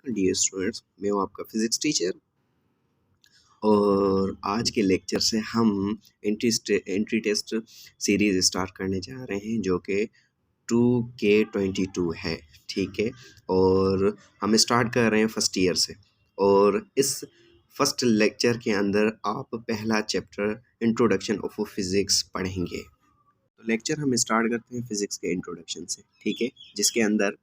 Dear students, मैं हूँ आपका फिज़िक्स टीचर और आज के लेक्चर से हम एंट्री टेस्ट सीरीज़ स्टार्ट करने जा रहे हैं जो कि 2K22 है। ठीक है, और हम स्टार्ट कर रहे हैं फर्स्ट ईयर से और इस फर्स्ट लेक्चर के अंदर आप पहला चैप्टर इंट्रोडक्शन ऑफ फिज़िक्स पढ़ेंगे। तो लेक्चर हम स्टार्ट करते हैं फिज़िक्स के इंट्रोडक्शन से। ठीक है, जिसके अंदर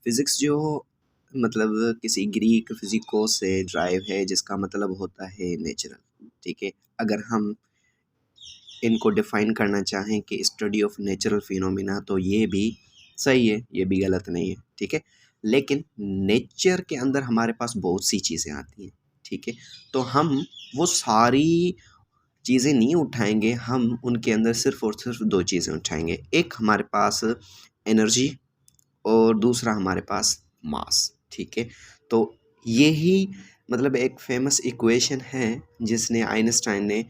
फिज़िक्स जो मतलब किसी ग्रीक फिजिको से ड्राइव है, जिसका मतलब होता है नेचुरल। ठीक है, अगर हम इनको डिफाइन करना चाहें कि स्टडी ऑफ नेचुरल फिनोमिना, तो ये भी सही है, ये भी गलत नहीं है। ठीक है, लेकिन नेचर के अंदर हमारे पास बहुत सी चीज़ें आती हैं। ठीक है, तो हम वो सारी चीज़ें नहीं उठाएंगे, हम उनके अंदर सिर्फ और सिर्फ दो चीज़ें उठाएंगे। एक हमारे पास एनर्जी और दूसरा हमारे पास मास। ठीक है, तो यही मतलब एक फेमस इक्वेशन है जिसने आइंस्टाइन ने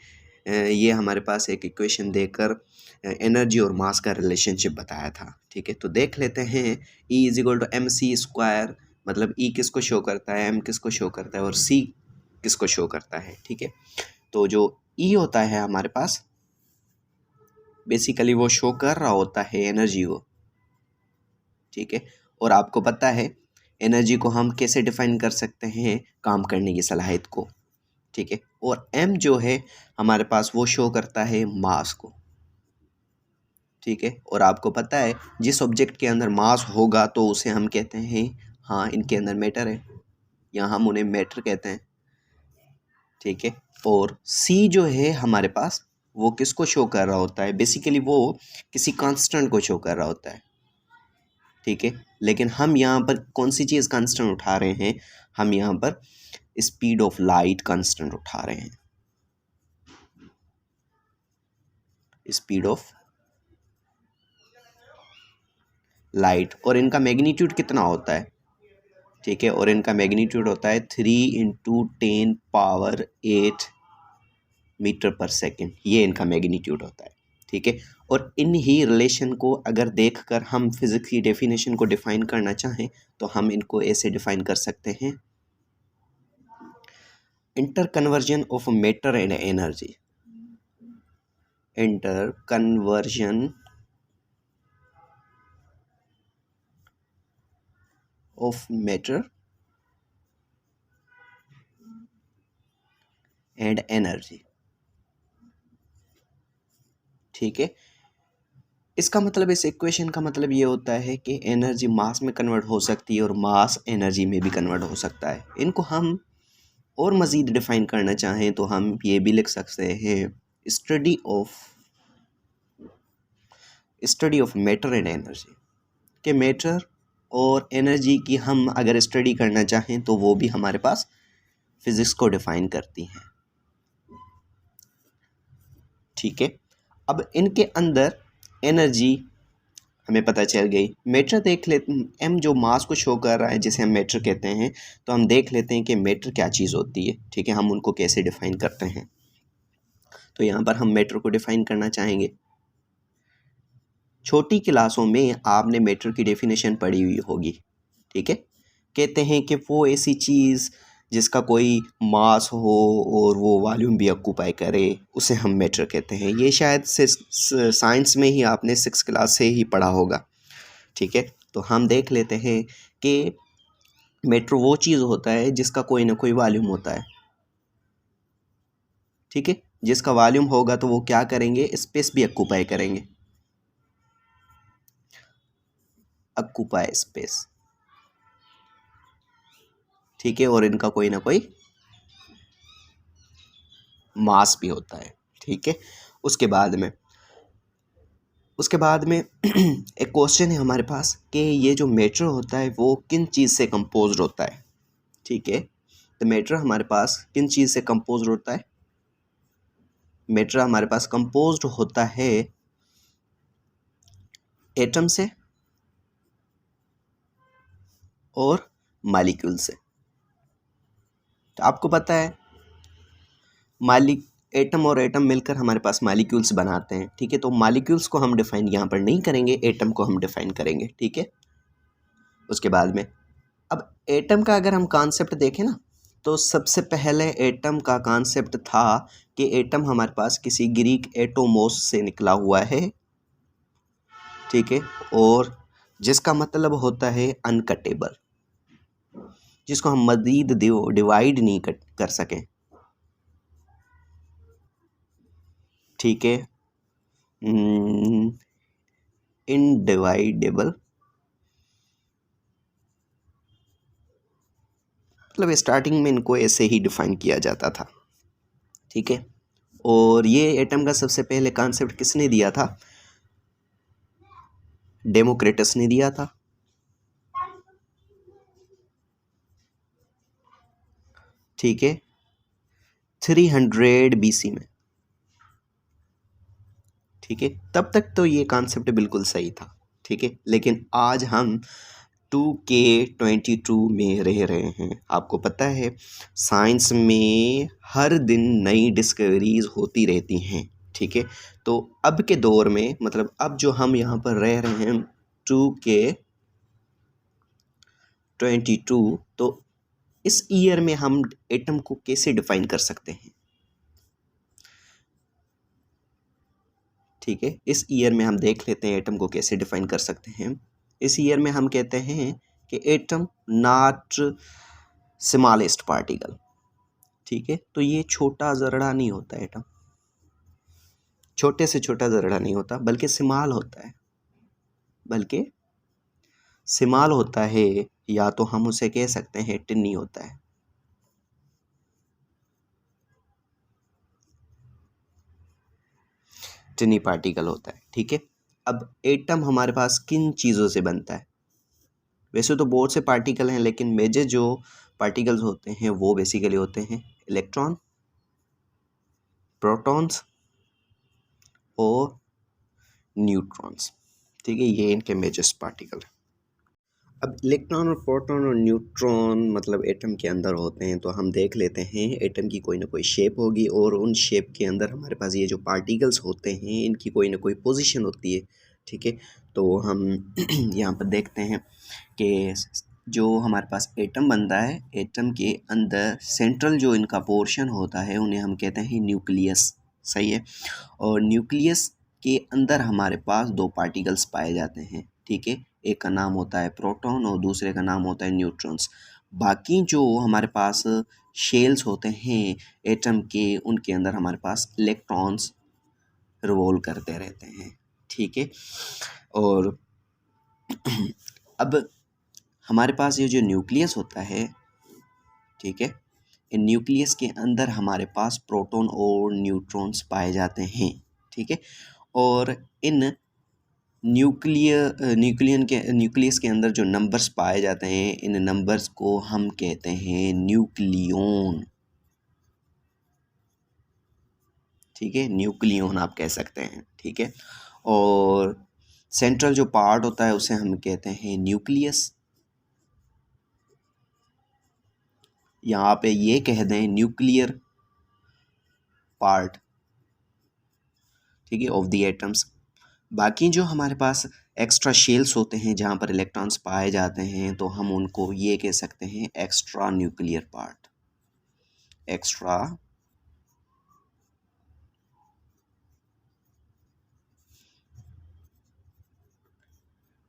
ये हमारे पास एक इक्वेशन देकर एनर्जी और मास का रिलेशनशिप बताया था। ठीक है, तो देख लेते हैं। E = mc², मतलब E किसको शो करता है, M किसको शो करता है और C किसको शो करता है। ठीक है, तो जो E होता है हमारे पास, बेसिकली वो शो कर रहा होता है एनर्जी को। ठीक है, और आपको पता है एनर्जी को हम कैसे डिफाइन कर सकते हैं, काम करने की सलाहियत को। ठीक है, और M जो है हमारे पास वो शो करता है मास को। ठीक है, और आपको पता है जिस ऑब्जेक्ट के अंदर मास होगा तो उसे हम कहते हैं हाँ इनके अंदर मैटर है, या हम उन्हें मैटर कहते हैं। ठीक है, और C जो है हमारे पास वो किसको शो कर रहा होता है, बेसिकली वो किसी कांस्टेंट को शो कर रहा होता है। ठीक है, लेकिन हम यहाँ पर कौन सी चीज़ कांस्टेंट उठा रहे हैं, हम यहाँ पर स्पीड ऑफ लाइट कांस्टेंट उठा रहे हैं, स्पीड ऑफ लाइट। और इनका मैग्नीट्यूड कितना होता है, ठीक है, और इनका मैग्नीट्यूड होता है 3 × 10⁸ मीटर पर सेकेंड, ये इनका मैग्नीट्यूड होता है। ठीक है, और इन ही रिलेशन को अगर देखकर हम फिजिक्स की डेफिनेशन को डिफाइन करना चाहें तो हम इनको ऐसे डिफाइन कर सकते हैं: inter conversion of matter and energy, inter conversion of matter and energy. ठीक है, इसका मतलब, इस इक्वेशन का मतलब ये होता है कि एनर्जी मास में कन्वर्ट हो सकती है और मास एनर्जी में भी कन्वर्ट हो सकता है। इनको हम और मज़ीद डिफाइन करना चाहें तो हम ये भी लिख सकते हैं: study of matter and energy, कि मैटर और एनर्जी की हम अगर स्टडी करना चाहें तो वो भी हमारे पास फिज़िक्स को डिफाइन करती हैं। ठीक है, अब इनके अंदर एनर्जी हमें पता चल गई। मैटर देख लेते, M जो मास को शो कर रहा है जिसे हम मैटर कहते हैं, तो हम देख लेते हैं कि मैटर क्या चीज़ होती है। ठीक है, हम उनको कैसे डिफाइन करते हैं। तो यहाँ पर हम मैटर को डिफाइन करना चाहेंगे। छोटी क्लासों में आपने मैटर की डेफिनेशन पढ़ी हुई होगी। ठीक है, कहते हैं कि वो ऐसी चीज़ जिसका कोई मास हो और वो वॉल्यूम भी ऑक्यूपाई करे, उसे हम मैटर कहते हैं। ये शायद साइंस में ही आपने 6th क्लास से ही पढ़ा होगा। ठीक है, तो हम देख लेते हैं कि मैटर वो चीज़ होता है जिसका कोई ना कोई वॉल्यूम होता है। ठीक है, जिसका वॉल्यूम होगा तो वो क्या करेंगे, स्पेस भी ऑक्यूपाई करेंगे, ऑक्यूपाई स्पेस। ठीक है, और इनका कोई ना कोई मास भी होता है। ठीक है, उसके बाद में एक क्वेश्चन है हमारे पास कि ये जो मैटर होता है वो किन चीज़ से कंपोज्ड होता है। ठीक है, तो मैटर हमारे पास किन चीज़ से कंपोज्ड होता है, मैटर हमारे पास कंपोज्ड होता है एटम से और मॉलिक्यूल से। तो आपको पता है एटम और एटम मिलकर हमारे पास मॉलिक्यूल्स बनाते हैं। ठीक है, तो मॉलिक्यूल्स को हम डिफाइन यहाँ पर नहीं करेंगे, एटम को हम डिफाइन करेंगे। ठीक है, उसके बाद में अब एटम का अगर हम कॉन्सेप्ट देखें ना, तो सबसे पहले एटम का कॉन्सेप्ट था कि एटम हमारे पास किसी ग्रीक एटोमोस से निकला हुआ है, ठीक है, और जिसका मतलब होता है अनकटेबल, जिसको हम मजीद डिवाइड नहीं कर सकें, ठीक है, इनडिवाइडेबल, मतलब स्टार्टिंग में इनको ऐसे ही डिफाइन किया जाता था, ठीक है। और ये एटम का सबसे पहले कॉन्सेप्ट किसने दिया था? डेमोक्रिटस ने दिया था, ठीक है, 300 BC में, ठीक है। तब तक तो ये कॉन्सेप्ट बिल्कुल सही था, ठीक है, लेकिन आज हम 2K22 में रह रहे हैं। आपको पता है साइंस में हर दिन नई डिस्कवरीज होती रहती हैं, ठीक है। तो अब के दौर में, मतलब अब जो हम यहाँ पर रह रहे हैं 2K22, तो इस ईयर में हम एटम को कैसे डिफाइन कर सकते हैं, ठीक है। इस ईयर में हम देख लेते हैं एटम को कैसे डिफाइन कर सकते हैं। इस ईयर में हम कहते हैं कि एटम नॉट स्मॉलेस्ट पार्टिकल, ठीक है। तो ये छोटा जरड़ा नहीं होता, एटम छोटे से छोटा जरड़ा नहीं होता, बल्कि स्मॉल होता है, बल्कि स्मॉल होता है, या तो हम उसे कह सकते हैं टिन्नी होता है, टिनी पार्टिकल होता है, ठीक है। अब एटम हमारे पास किन चीज़ों से बनता है? वैसे तो बहुत से पार्टिकल हैं, लेकिन मेजर जो पार्टिकल्स होते हैं वो बेसिकली होते हैं इलेक्ट्रॉन, प्रोटॉन्स और न्यूट्रॉन्स, ठीक है। ये इनके मेजर पार्टिकल हैं। अब इलेक्ट्रॉन और प्रोटॉन और न्यूट्रॉन मतलब एटम के अंदर होते हैं, तो हम देख लेते हैं एटम की कोई ना कोई शेप होगी, और उन शेप के अंदर हमारे पास ये जो पार्टिकल्स होते हैं इनकी कोई ना कोई पोजीशन होती है, ठीक है। तो हम यहाँ पर देखते हैं कि जो हमारे पास एटम बनता है, एटम के अंदर सेंट्रल जो इनका पोर्शन होता है उन्हें हम कहते हैं न्यूक्लियस, सही है। और न्यूक्लियस के अंदर हमारे पास दो पार्टिकल्स पाए जाते हैं, ठीक है। एक का नाम होता है प्रोटॉन और दूसरे का नाम होता है न्यूट्रॉन्स। बाकी जो हमारे पास शेल्स होते हैं एटम के, उनके अंदर हमारे पास इलेक्ट्रॉन्स रिवॉल्व करते रहते हैं, ठीक है। और अब हमारे पास ये जो न्यूक्लियस होता है, ठीक है, इन न्यूक्लियस के अंदर हमारे पास प्रोटॉन और न्यूट्रॉन्स पाए जाते हैं, ठीक है। और इन न्यूक्लियस के अंदर जो नंबर्स पाए जाते हैं, इन नंबर्स को हम कहते हैं न्यूक्लियन, ठीक है, न्यूक्लियन आप कह सकते हैं, ठीक है। और सेंट्रल जो पार्ट होता है उसे हम कहते हैं न्यूक्लियस, यहाँ पे ये कह दें न्यूक्लियर पार्ट, ठीक है, ऑफ द एटम्स। बाकी जो हमारे पास एक्स्ट्रा शेल्स होते हैं जहाँ पर इलेक्ट्रॉन्स पाए जाते हैं, तो हम उनको ये कह सकते हैं extra nuclear part, extra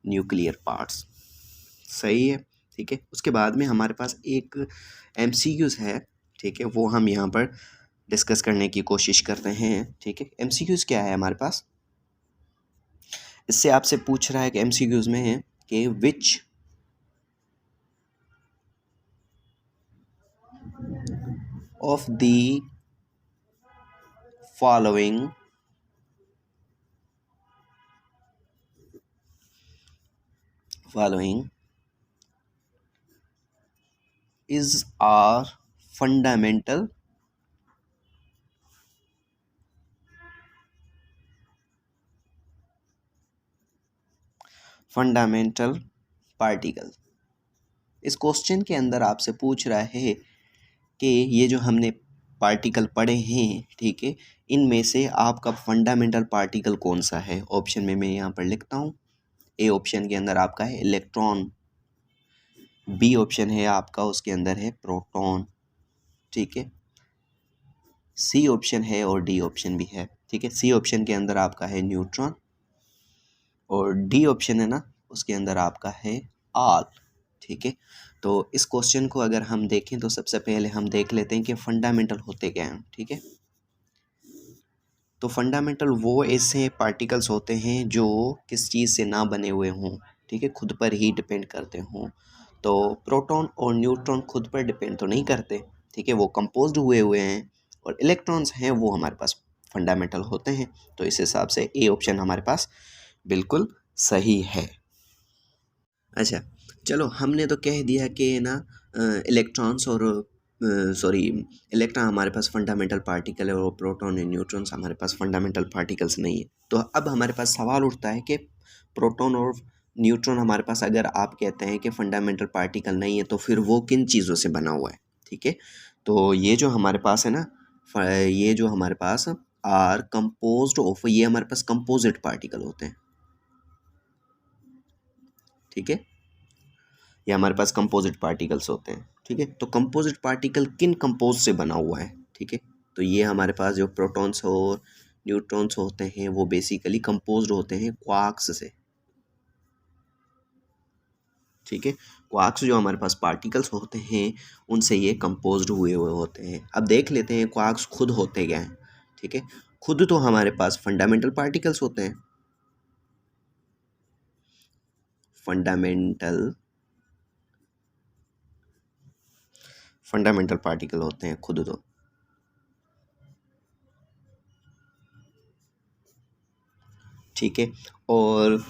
nuclear parts, सही है, ठीक है। उसके बाद में हमारे पास एक एमसीक्यूज़ है, ठीक है, वो हम यहाँ पर डिस्कस करने की कोशिश करते हैं, ठीक है। एमसीक्यूज़ क्या है हमारे पास? इससे आपसे पूछ रहा है कि एमसीक्यूज़ में है कि which of the following is our fundamental particle. इस क्वेश्चन के अंदर आपसे पूछ रहा है कि ये जो हमने पार्टिकल पढ़े हैं, ठीक है, इनमें से आपका फंडामेंटल पार्टिकल कौन सा है। ऑप्शन में मैं यहाँ पर लिखता हूँ। ए ऑप्शन के अंदर आपका है इलेक्ट्रॉन, बी ऑप्शन है आपका, उसके अंदर है प्रोटॉन, ठीक है। सी ऑप्शन है और डी ऑप्शन भी है, ठीक है। सी ऑप्शन के अंदर आपका है न्यूट्रॉन और डी ऑप्शन है ना, उसके अंदर आपका है ऑल, ठीक है। तो इस क्वेश्चन को अगर हम देखें तो सबसे पहले हम देख लेते हैं कि फंडामेंटल होते क्या हैं, ठीक है। तो फंडामेंटल वो ऐसे पार्टिकल्स होते हैं जो किस चीज़ से ना बने हुए हों, ठीक है, खुद पर ही डिपेंड करते हों। तो प्रोटॉन और न्यूट्रॉन खुद पर डिपेंड तो नहीं करते, ठीक है, वो कंपोज्ड हुए हुए हैं, और इलेक्ट्रॉन्स हैं वो हमारे पास फंडामेंटल होते हैं। तो इस हिसाब से ए ऑप्शन हमारे पास बिल्कुल सही है। अच्छा, चलो हमने तो कह दिया कि ना इलेक्ट्रॉन्स और सॉरी इलेक्ट्रॉन हमारे पास फंडामेंटल पार्टिकल है और प्रोटॉन और न्यूट्रॉन्स हमारे पास फंडामेंटल पार्टिकल्स नहीं है। तो अब हमारे पास सवाल उठता है कि प्रोटॉन और न्यूट्रॉन हमारे पास अगर आप कहते हैं कि फंडामेंटल पार्टिकल नहीं है तो फिर वो किन चीज़ों से बना हुआ है, ठीक है। तो ये जो हमारे पास है ना, ये जो हमारे पास आर कंपोज्ड ऑफ, ये हमारे पास कंपोजिट पार्टिकल होते हैं, ठीक है। ये हमारे पास कंपोजिट पार्टिकल्स होते हैं, ठीक है। तो कंपोजिट पार्टिकल किन कंपोज से बना हुआ है, ठीक है। तो ये हमारे पास जो प्रोटॉन्स और न्यूट्रॉन्स होते हैं वो बेसिकली कंपोज्ड होते हैं क्वार्क्स से, ठीक है। क्वार्क्स जो हमारे पास पार्टिकल्स होते हैं उनसे ये कंपोज्ड हुए हुए होते हैं। अब देख लेते हैं क्वार्क्स खुद होते क्या हैं, ठीक है। खुद तो हमारे पास फंडामेंटल पार्टिकल्स होते हैं, फंडामेंटल फंडामेंटल पार्टिकल होते हैं खुद तो, ठीक है। और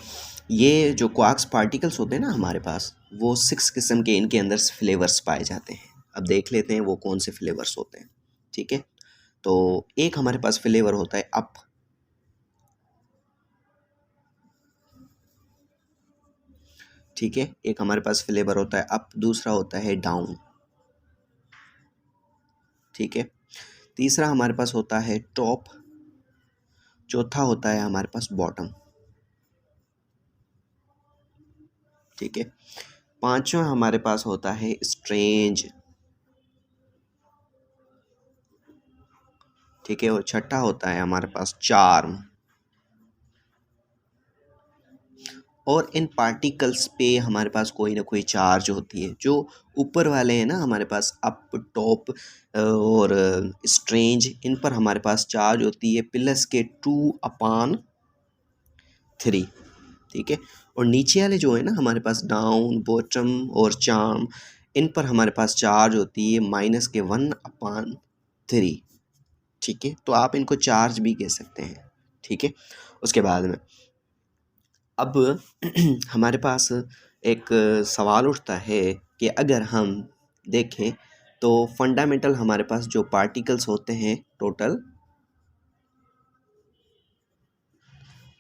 ये जो क्वार्क्स पार्टिकल्स होते हैं ना हमारे पास, वो 6 किस्म के इनके अंदर फ्लेवर्स पाए जाते हैं। अब देख लेते हैं वो कौन से फ्लेवर्स होते हैं, ठीक है। तो एक हमारे पास फ्लेवर होता है अप, ठीक है, एक हमारे पास फ्लेवर होता है अप, दूसरा होता है डाउन, ठीक है। तीसरा हमारे पास होता है टॉप, चौथा होता है हमारे पास बॉटम, ठीक है। पांचवा हमारे पास होता है स्ट्रेंज, ठीक है। और छठा होता है हमारे पास चार्म। और इन पार्टिकल्स पे हमारे पास कोई ना कोई चार्ज होती है। जो ऊपर वाले हैं ना हमारे पास अप, टॉप और स्ट्रेंज, इन पर हमारे पास चार्ज होती है प्लस के 2/3, ठीक है। और नीचे वाले जो है ना हमारे पास डाउन, बॉटम और चार्म, इन पर हमारे पास चार्ज होती है -1/3, ठीक है। तो आप इनको चार्ज भी कह सकते हैं, ठीक है। उसके बाद में अब हमारे पास एक सवाल उठता है कि अगर हम देखें तो फंडामेंटल हमारे पास जो पार्टिकल्स होते हैं टोटल,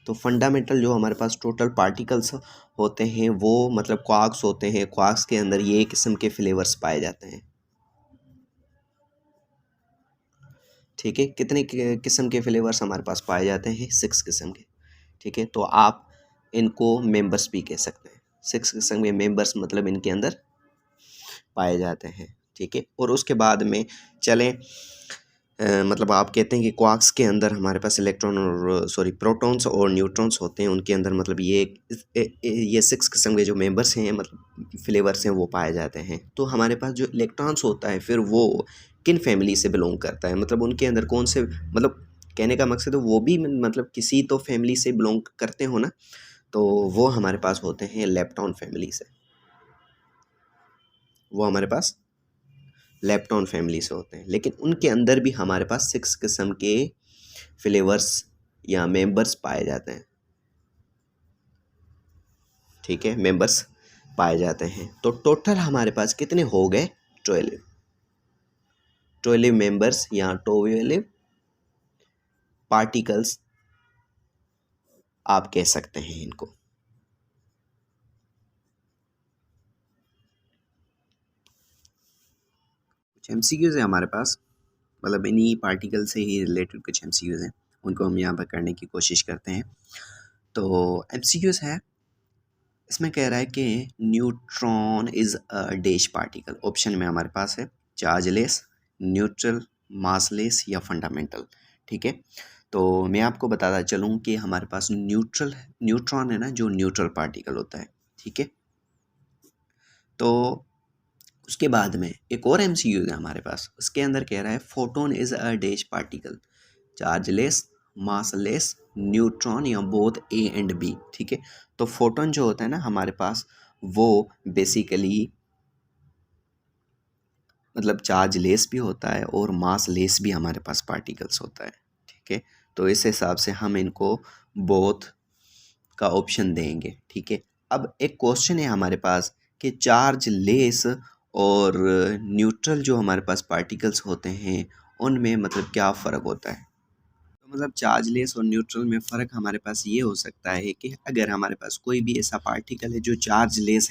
तो फंडामेंटल जो हमारे पास टोटल पार्टिकल्स होते हैं वो मतलब क्वार्क्स होते हैं। क्वार्क्स के अंदर ये किस्म के फ्लेवर्स पाए जाते हैं, ठीक है। कितने किस्म के फ्लेवर्स हमारे पास पाए जाते हैं? 6 किस्म के, ठीक है। तो आप इनको मेंबर्स भी कह सकते हैं। 6 किस्म के मेंबर्स मतलब इनके अंदर पाए जाते हैं, ठीक है। और उसके बाद में चलें मतलब आप कहते हैं कि क्वार्क्स के अंदर हमारे पास इलेक्ट्रॉन और सॉरी प्रोटॉन्स और न्यूट्रॉन्स होते हैं, उनके अंदर मतलब ये 6 किस्म के जो मेंबर्स हैं मतलब फ्लेवर्स हैं वो पाए जाते हैं। तो हमारे पास जो इलेक्ट्रॉन्स होता है फिर वो किन फैमिली से बिलोंग करता है, मतलब उनके अंदर कौन से, मतलब कहने का मकसद है वो भी मतलब किसी तो फैमिली से बिलोंग करते हो ना, तो वो हमारे पास होते हैं लेप्टॉन फैमिली से, वो हमारे पास लेप्टॉन फैमिली से होते हैं। लेकिन उनके अंदर भी हमारे पास 6 किस्म के फ्लेवर्स या मेंबर्स पाए जाते हैं, ठीक है, मेंबर्स पाए जाते हैं। तो टोटल हमारे पास कितने हो गए? 12 मेंबर्स या 12 पार्टिकल्स आप कह सकते हैं इनको। कुछ एमसीक्यूज है हमारे पास, मतलब इन्हीं पार्टिकल से ही रिलेटेड कुछ एमसीक्यूज हैं, उनको हम यहाँ पर करने की कोशिश करते हैं। तो एमसीक्यूज है इसमें कह रहा है कि neutron is a dash particle. Option में हमारे पास है चार्जलेस, न्यूट्रल, मासलेस या फंडामेंटल। ठीक है, तो मैं आपको बताता चलूँ कि हमारे पास न्यूट्रॉन है ना, जो न्यूट्रल पार्टिकल होता है। ठीक है, तो उसके बाद में एक और एमसीक्यू है हमारे पास। उसके अंदर कह रहा है photon is a dash particle, chargeless, massless, neutron या बोथ ए एंड बी। ठीक है, तो फोटोन जो होता है ना हमारे पास, वो बेसिकली मतलब चार्ज लेस भी होता है और मास लेस भी हमारे पास पार्टिकल्स होता है। ठीक है, तो इस हिसाब से हम इनको बोथ का ऑप्शन देंगे। ठीक है, अब एक क्वेश्चन है हमारे पास कि चार्ज लेस और न्यूट्रल जो हमारे पास पार्टिकल्स होते हैं उनमें मतलब क्या फ़र्क होता है। तो मतलब चार्जलेस और न्यूट्रल में फ़र्क हमारे पास ये हो सकता है कि अगर हमारे पास कोई भी ऐसा पार्टिकल है जो चार्जलेस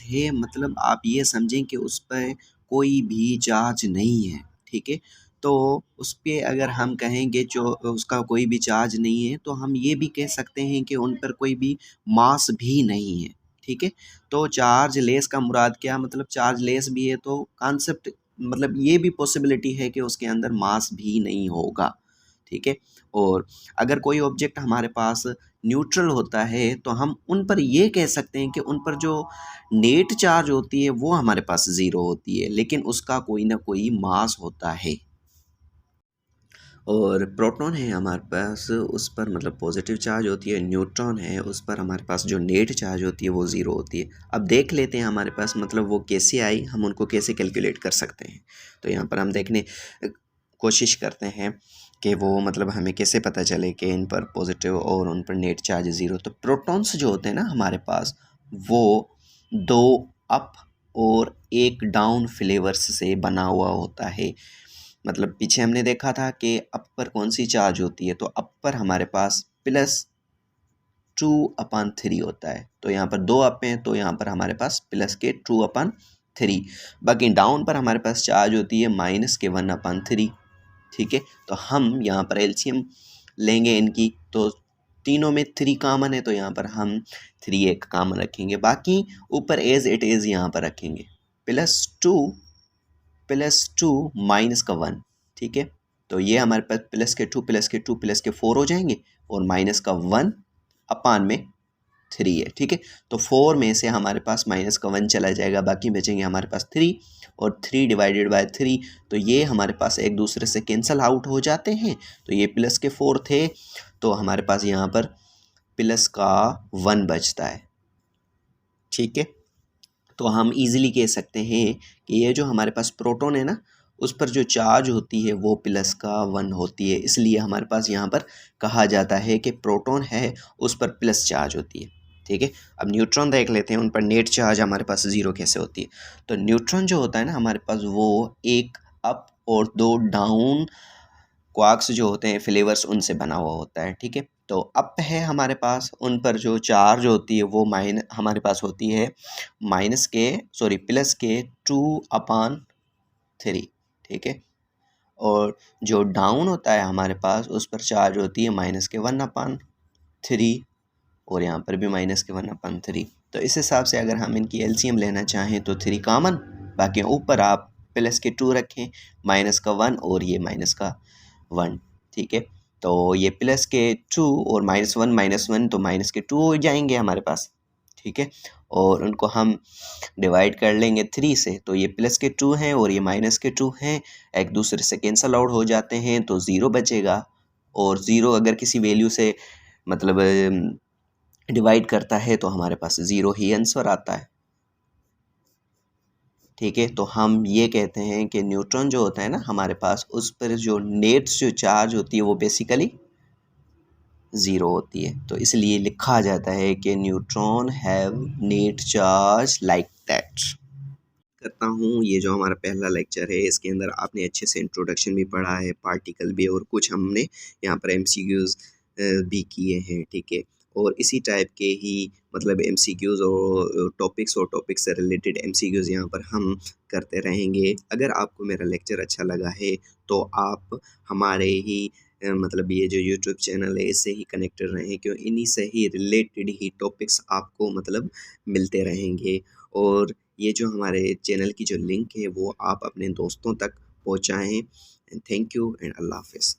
है मतलब आप ये समझें कि उस पर कोई भी चार्ज नहीं है। ठीक है, तो उस पे अगर हम कहेंगे जो उसका कोई भी चार्ज नहीं है, तो हम ये भी कह सकते हैं कि उन पर कोई भी मास भी नहीं है। ठीक है, तो चार्जलेस का मुराद क्या, मतलब चार्जलेस भी है तो कॉन्सेप्ट मतलब ये भी पॉसिबिलिटी है कि उसके अंदर मास भी नहीं होगा। ठीक है, और अगर कोई ऑब्जेक्ट हमारे पास न्यूट्रल होता है तो हम उन पर ये कह सकते हैं कि उन पर जो नेट चार्ज होती है वो हमारे पास ज़ीरो होती है, लेकिन उसका कोई ना कोई मास होता है। और प्रोटॉन है हमारे पास, उस पर मतलब पॉजिटिव चार्ज होती है, न्यूट्रॉन है उस पर हमारे पास जो नेट चार्ज होती है वो ज़ीरो होती है। अब देख लेते हैं हमारे पास मतलब वो कैसे आई, हम उनको कैसे कैलकुलेट कर सकते हैं। तो यहाँ पर हम देखने कोशिश करते हैं कि वो मतलब हमें कैसे पता चले कि इन पर पॉजिटिव और उन पर नेट चार्ज ज़ीरो। तो प्रोटॉन्स जो होते हैं ना हमारे पास, वो दो अप और एक डाउन फ्लेवर्स से बना हुआ होता है। मतलब पीछे हमने देखा था कि अप पर कौन सी चार्ज होती है, तो अप पर हमारे पास +2/3 होता है। तो यहाँ पर दो अप हैं तो यहाँ पर हमारे पास प्लस के 2/3। बाकी डाउन पर हमारे पास चार्ज होती है -1/3। ठीक है, तो हम यहाँ पर एलसीएम लेंगे इनकी, तो तीनों में 3 कॉमन है तो यहाँ पर हम 3 एक कॉमन रखेंगे, बाकी ऊपर एज इट इज़ यहाँ पर रखेंगे +2 -1। ठीक है, तो ये हमारे पास +2 +2 +4 हो जाएंगे और -1/3 है। ठीक है, तो 4 में से हमारे पास -1 चला जाएगा, बाकी बचेंगे हमारे पास 3 और 3/3। तो ये हमारे पास एक दूसरे से कैंसल आउट हो जाते हैं। तो ये +4 थे तो हमारे पास यहाँ पर +1 बचता है। ठीक है, तो हम इजीली कह सकते हैं कि ये जो हमारे पास प्रोटॉन है ना, उस पर जो चार्ज होती है वो +1 होती है, इसलिए हमारे पास यहाँ पर कहा जाता है कि प्रोटॉन है उस पर प्लस चार्ज होती है। ठीक है, अब न्यूट्रॉन देख लेते हैं, उन पर नेट चार्ज हमारे पास ज़ीरो कैसे होती है। तो न्यूट्रॉन जो होता है ना हमारे पास, वो एक अप और दो डाउन क्वार्क्स जो होते हैं फ्लेवर्स उनसे बना हुआ होता है। ठीक है, तो अप है हमारे पास, उन पर जो चार्ज होती है वो हमारे पास होती है +2/3। ठीक है, और जो डाउन होता है हमारे पास उस पर चार्ज होती है -1/3 और यहाँ पर भी -1/3। तो इस हिसाब से अगर हम इनकी एलसीएम लेना चाहें तो 3 कॉमन, बाकी ऊपर आप +2 रखें, -1 और ये -1। ठीक है, तो ये +2 और -1 तो -2 हो जाएंगे हमारे पास। ठीक है, और उनको हम डिवाइड कर लेंगे 3 से, तो ये +2 हैं और ये -2 हैं, एक दूसरे से कैंसल आउट हो जाते हैं तो ज़ीरो बचेगा। और ज़ीरो अगर किसी वैल्यू से मतलब डिवाइड करता है तो हमारे पास ज़ीरो ही आंसर आता है। ठीक है, तो हम ये कहते हैं कि न्यूट्रॉन जो होता है ना हमारे पास, उस पर जो नेट जो चार्ज होती है वो बेसिकली ज़ीरो होती है। तो इसलिए लिखा जाता है कि neutron have net charge like that. करता हूँ, ये जो हमारा पहला लेक्चर है इसके अंदर आपने अच्छे से इंट्रोडक्शन भी पढ़ा है, पार्टिकल भी, और कुछ हमने यहाँ पर एमसीक्यूज़ भी किए हैं। ठीक है, और इसी टाइप के ही मतलब एमसीक्यूज़ और टॉपिक्स से रिलेटेड एमसीक्यूज़ यहाँ पर हम करते रहेंगे। अगर आपको मेरा लेक्चर अच्छा लगा है तो आप हमारे ही मतलब ये जो यूट्यूब चैनल है इससे ही कनेक्टेड रहें, क्यों इन्हीं से ही रिलेटेड ही टॉपिक्स आपको मतलब मिलते रहेंगे। और ये जो हमारे चैनल की जो लिंक है वो आप अपने दोस्तों तक पहुँचाएँ। थैंक यू एंड अल्लाह हाफ़िज़।